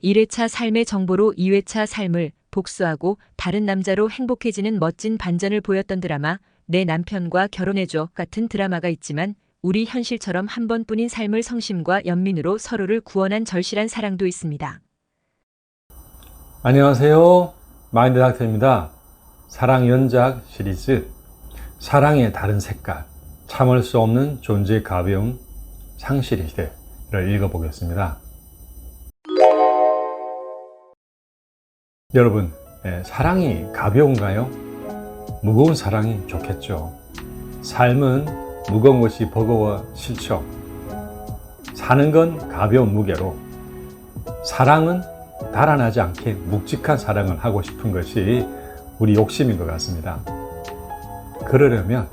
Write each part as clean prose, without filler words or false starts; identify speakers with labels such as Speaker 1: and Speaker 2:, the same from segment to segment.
Speaker 1: 1회차 삶의 정보로 2회차 삶을 복수하고 다른 남자로 행복해지는 멋진 반전을 보였던 드라마 내 남편과 결혼해줘 같은 드라마가 있지만 우리 현실처럼 한 번뿐인 삶을 성심과 연민으로 서로를 구원한 절실한 사랑도 있습니다.
Speaker 2: 안녕하세요. 마인드 닥터입니다. 사랑 연작 시리즈 사랑의 다른 색깔, 참을 수 없는 존재의 가벼움, 상실의 시대를 읽어보겠습니다. 여러분, 사랑이 가벼운가요? 무거운 사랑이 좋겠죠. 삶은 무거운 것이 버거워 싫죠. 사는 건 가벼운 무게로, 사랑은 달아나지 않게 묵직한 사랑을 하고 싶은 것이 우리 욕심인 것 같습니다. 그러려면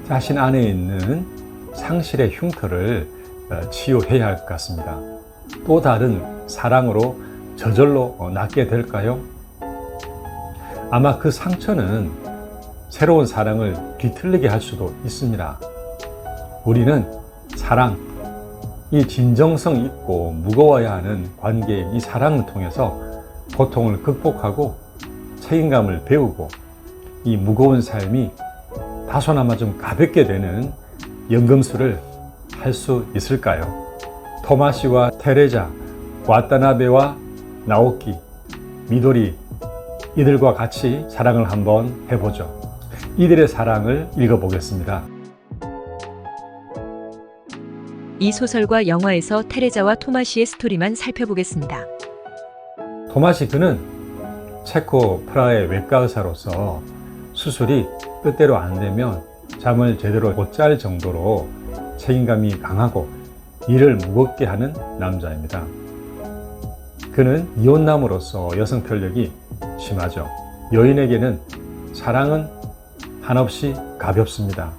Speaker 2: 자신 안에 있는 상실의 흉터를 치유해야 할 것 같습니다. 또 다른 사랑으로 저절로 낫게 될까요? 아마 그 상처는 새로운 사랑을 뒤틀리게 할 수도 있습니다. 우리는 사랑, 이 진정성 있고 무거워야 하는 관계의 이 사랑을 통해서 고통을 극복하고 책임감을 배우고 이 무거운 삶이 다소나마 좀 가볍게 되는 연금술을 할 수 있을까요? 토마시와 테레자, 와타나베와 나오키, 미도리, 이들과 같이 사랑을 한번 해보죠. 이들의 사랑을 읽어보겠습니다.
Speaker 1: 이 소설과 영화에서 테레자와 토마시의 스토리만 살펴보겠습니다.
Speaker 2: 토마시 그는 체코 프라하의 외과 의사로서 수술이 뜻대로 안 되면 잠을 제대로 못 잘 정도로 책임감이 강하고 일을 무겁게 하는 남자입니다. 그는 이혼남으로서 여성 편력이 심하죠. 여인에게는 사랑은 한없이 가볍습니다.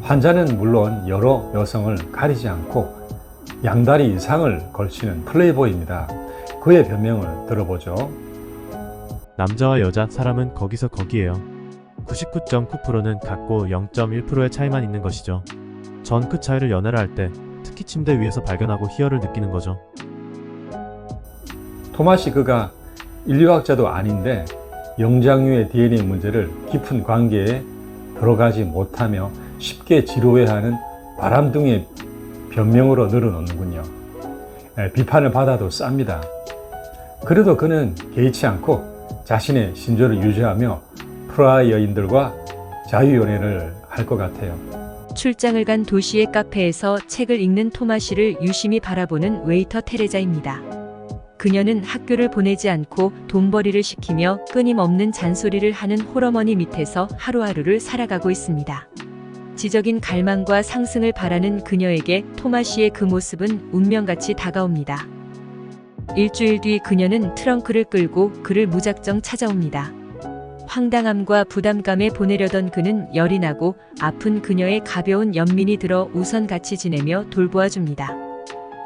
Speaker 2: 환자는 물론 여러 여성을 가리지 않고 양다리 이상을 걸치는 플레이보이입니다. 그의 변명을 들어보죠.
Speaker 3: 남자와 여자, 사람은 거기서 거기에요. 99.9%는 같고 0.1%의 차이만 있는 것이죠. 전 그 차이를 연애를 할 때 특히 침대 위에서 발견하고 희열을 느끼는 거죠.
Speaker 2: 토마시 그가 인류학자도 아닌데 영장류의 DNA 문제를 깊은 관계에 들어가지 못하며 쉽게 지루해하는 바람둥이의 변명으로 늘어놓는군요. 비판을 받아도 쌉니다. 그래도 그는 개의치 않고 자신의 신조를 유지하며 프라하 여인들과 자유연애를 할 것 같아요.
Speaker 1: 출장을 간 도시의 카페에서 책을 읽는 토마시를 유심히 바라보는 웨이터 테레자입니다. 그녀는 학교를 보내지 않고 돈벌이를 시키며 끊임없는 잔소리를 하는 홀어머니 밑에서 하루하루를 살아가고 있습니다. 지적인 갈망과 상승을 바라는 그녀에게 토마시의 그 모습은 운명같이 다가옵니다. 일주일 뒤 그녀는 트렁크를 끌고 그를 무작정 찾아옵니다. 황당함과 부담감에 보내려던 그는 열이 나고 아픈 그녀의 가벼운 연민이 들어 우선 같이 지내며 돌보아줍니다.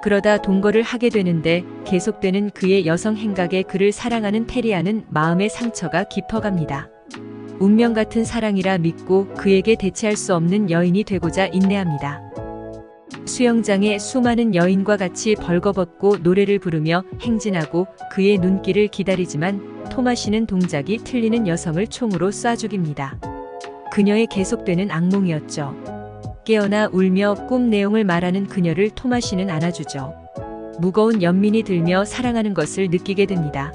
Speaker 1: 그러다 동거를 하게 되는데 계속되는 그의 여성 행각에 그를 사랑하는 테리아는 마음의 상처가 깊어갑니다. 운명 같은 사랑이라 믿고 그에게 대체할 수 없는 여인이 되고자 인내합니다. 수영장에 수많은 여인과 같이 벌거벗고 노래를 부르며 행진하고 그의 눈길을 기다리지만 토마시는 동작이 틀리는 여성을 총으로 쏴 죽입니다. 그녀의 계속되는 악몽이었죠. 깨어나 울며 꿈 내용을 말하는 그녀를 토마시는 안아주죠. 무거운 연민이 들며 사랑하는 것을 느끼게 됩니다.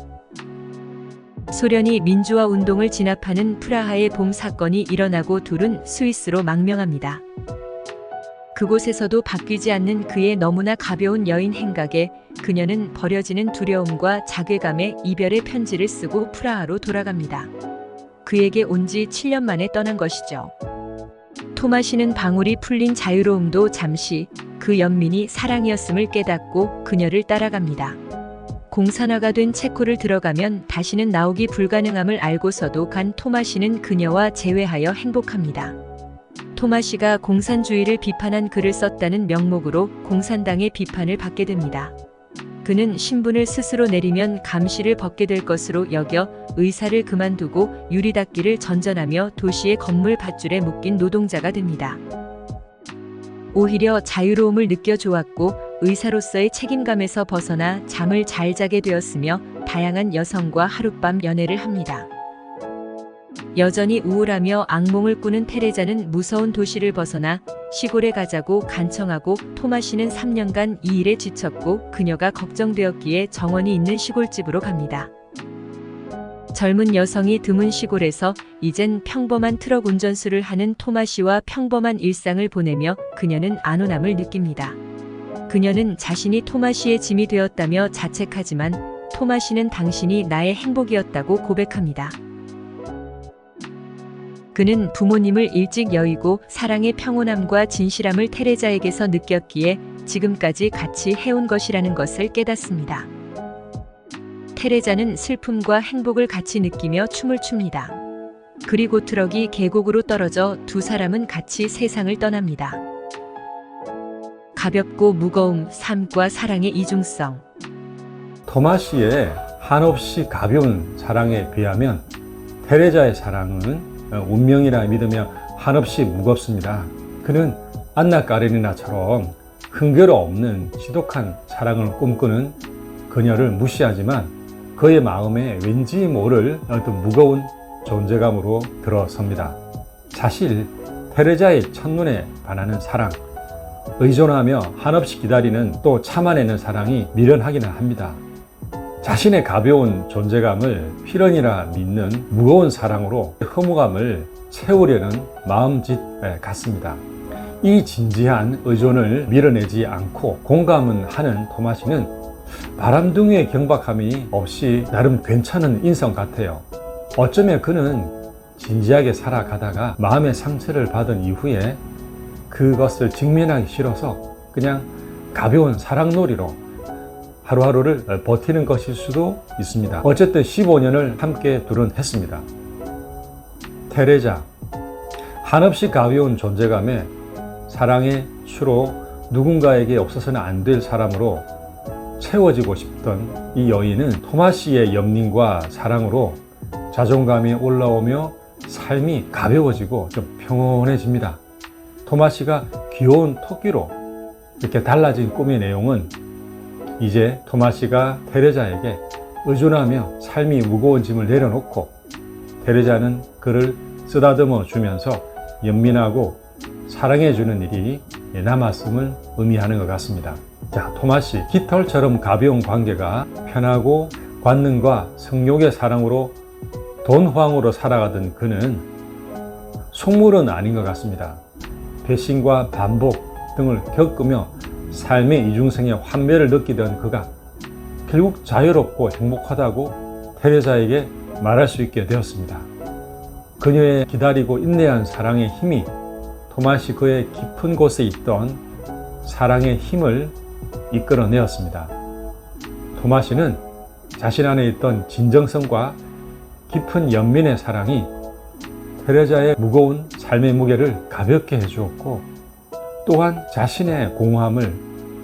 Speaker 1: 소련이 민주화 운동을 진압하는 프라하의 봄 사건이 일어나고 둘은 스위스로 망명합니다. 그곳에서도 바뀌지 않는 그의 너무나 가벼운 여인 행각에 그녀는 버려지는 두려움과 자괴감에 이별의 편지를 쓰고 프라하로 돌아갑니다. 그에게 온 지 7년 만에 떠난 것이죠. 토마시는 방울이 풀린 자유로움도 잠시 그 연민이 사랑이었음을 깨닫고 그녀를 따라갑니다. 공산화가 된 체코를 들어가면 다시는 나오기 불가능함을 알고서도 간 토마시는 그녀와 재회하여 행복합니다. 토마시가 공산주의를 비판한 글을 썼다는 명목으로 공산당의 비판을 받게 됩니다. 그는 신분을 스스로 내리면 감시를 벗게 될 것으로 여겨 의사를 그만두고 유리닫기를 전전하며 도시의 건물 밧줄에 묶인 노동자가 됩니다. 오히려 자유로움을 느껴 좋았고 의사로서의 책임감에서 벗어나 잠을 잘 자게 되었으며 다양한 여성과 하룻밤 연애를 합니다. 여전히 우울하며 악몽을 꾸는 테레자는 무서운 도시를 벗어나 시골에 가자고 간청하고 토마시는 3년간 이 일에 지쳤고 그녀가 걱정되었기에 정원이 있는 시골집으로 갑니다. 젊은 여성이 드문 시골에서 이젠 평범한 트럭 운전수를 하는 토마시와 평범한 일상을 보내며 그녀는 안온함을 느낍니다. 그녀는 자신이 토마시의 짐이 되었다며 자책하지만 토마시는 당신이 나의 행복이었다고 고백합니다. 그는 부모님을 일찍 여의고 사랑의 평온함과 진실함을 테레자에게서 느꼈기에 지금까지 같이 해온 것이라는 것을 깨닫습니다. 테레자는 슬픔과 행복을 같이 느끼며 춤을 춥니다. 그리고 트럭이 계곡으로 떨어져 두 사람은 같이 세상을 떠납니다. 가볍고 무거움, 삶과 사랑의 이중성.
Speaker 2: 토마시의 한없이 가벼운 사랑에 비하면 테레자의 사랑은 운명이라 믿으며 한없이 무겁습니다. 그는 안나 까레니나처럼 흥겨로 없는 지독한 사랑을 꿈꾸는 그녀를 무시하지만 그의 마음에 왠지 모를 어떤 무거운 존재감으로 들어섭니다. 사실 테레자의 첫눈에 반하는 사랑, 의존하며 한없이 기다리는 또 참아내는 사랑이 미련하기는 합니다. 자신의 가벼운 존재감을 필연이라 믿는 무거운 사랑으로 허무감을 채우려는 마음짓 같습니다. 이 진지한 의존을 밀어내지 않고 공감은 하는 토마시는 바람둥이의 경박함이 없이 나름 괜찮은 인성 같아요. 어쩌면 그는 진지하게 살아가다가 마음의 상처를 받은 이후에 그것을 직면하기 싫어서 그냥 가벼운 사랑놀이로 하루하루를 버티는 것일 수도 있습니다. 어쨌든 15년을 함께 둘은 했습니다. 테레자, 한없이 가벼운 존재감에 사랑의 수로 누군가에게 없어서는 안 될 사람으로 채워지고 싶던 이 여인은 토마시의 연민과 사랑으로 자존감이 올라오며 삶이 가벼워지고 좀 평온해집니다. 토마시가 귀여운 토끼로 이렇게 달라진 꿈의 내용은 이제 토마시가 테레자에게 의존하며 삶이 무거운 짐을 내려놓고 테레자는 그를 쓰다듬어 주면서 연민하고 사랑해주는 일이 남았음을 의미하는 것 같습니다. 자, 토마시, 깃털처럼 가벼운 관계가 편하고 관능과 성욕의 사랑으로 돈황으로 살아가던 그는 속물은 아닌 것 같습니다. 배신과 반복 등을 겪으며 삶의 이중성의 환멸을 느끼던 그가 결국 자유롭고 행복하다고 테레자에게 말할 수 있게 되었습니다. 그녀의 기다리고 인내한 사랑의 힘이 토마시 그의 깊은 곳에 있던 사랑의 힘을 이끌어내었습니다. 토마시는 자신 안에 있던 진정성과 깊은 연민의 사랑이 테레자의 무거운 삶의 무게를 가볍게 해주었고 또한 자신의 공허함을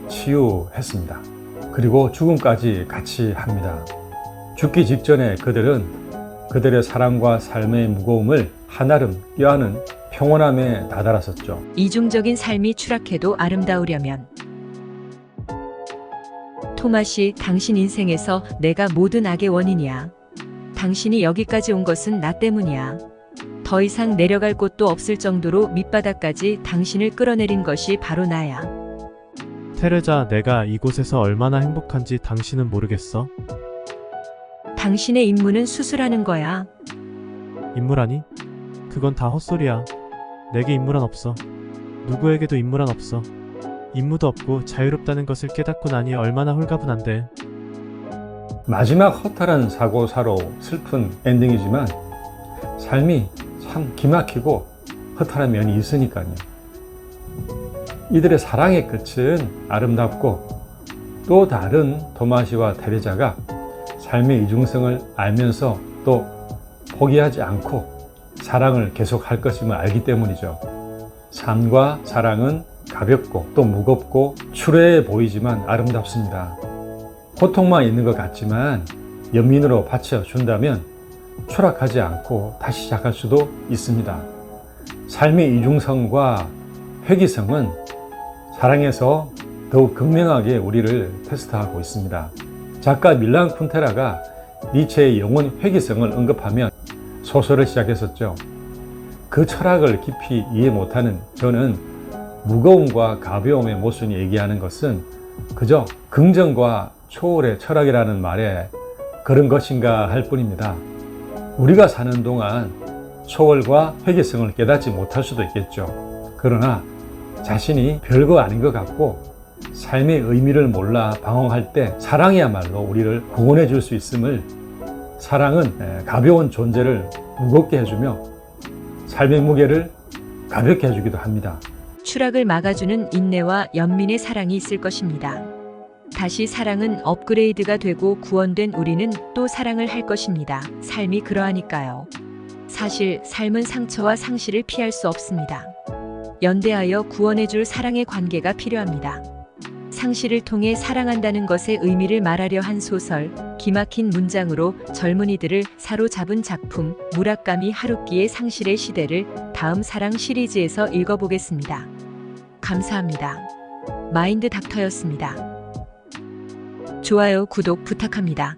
Speaker 2: 치유했습니다. 그리고 죽음까지 같이 합니다. 죽기 직전에 그들은 그들의 사랑과 삶의 무거움을 한아름 껴안은 평온함에 다다랐었죠.
Speaker 1: 이중적인 삶이 추락해도 아름다우려면 토마시, 당신 인생에서 내가 모든 악의 원인이야. 당신이 여기까지 온 것은 나 때문이야. 더 이상 내려갈 곳도 없을 정도로 밑바닥까지 당신을 끌어내린 것이 바로 나야.
Speaker 3: 테레자, 내가 이곳에서 얼마나 행복한지 당신은 모르겠어?
Speaker 1: 당신의 임무는 수술하는 거야.
Speaker 3: 인물하니? 그건 다 헛소리야. 내게 인물은 없어. 누구에게도 인물은 없어. 임무도 없고 자유롭다는 것을 깨닫고 나니 얼마나 홀가분한데.
Speaker 2: 마지막 허탈한 사고사로 슬픈 엔딩이지만 삶이 참 기막히고 허탈한 면이 있으니까요. 이들의 사랑의 끝은 아름답고 또 다른 토마시와 테레자가 삶의 이중성을 알면서 또 포기하지 않고 사랑을 계속할 것임을 알기 때문이죠. 삶과 사랑은 가볍고 또 무겁고 추레해 보이지만 아름답습니다. 고통만 있는 것 같지만 연민으로 받쳐준다면 추락하지 않고 다시 시작할 수도 있습니다. 삶의 이중성과 회기성은 사랑에서 더욱 극명하게 우리를 테스트하고 있습니다. 작가 밀란 쿤테라가 니체의 영혼 회귀성을 언급하며 소설을 시작했었죠. 그 철학을 깊이 이해 못하는 저는 무거움과 가벼움의 모순이 얘기하는 것은 그저 긍정과 초월의 철학이라는 말에 그런 것인가 할 뿐입니다. 우리가 사는 동안 초월과 회개성을 깨닫지 못할 수도 있겠죠. 그러나 자신이 별거 아닌 것 같고 삶의 의미를 몰라 방황할 때 사랑이야말로 우리를 구원해 줄 수 있음을, 사랑은 가벼운 존재를 무겁게 해주며 삶의 무게를 가볍게 해주기도 합니다.
Speaker 1: 추락을 막아주는 인내와 연민의 사랑이 있을 것입니다. 다시 사랑은 업그레이드가 되고 구원된 우리는 또 사랑을 할 것입니다. 삶이 그러하니까요. 사실 삶은 상처와 상실을 피할 수 없습니다. 연대하여 구원해줄 사랑의 관계가 필요합니다. 상실을 통해 사랑한다는 것의 의미를 말하려 한 소설, 기막힌 문장으로 젊은이들을 사로잡은 작품 무라카미 하루키의 상실의 시대를 다음 사랑 시리즈에서 읽어보겠습니다. 감사합니다. 마인드 닥터였습니다. 좋아요, 구독 부탁합니다.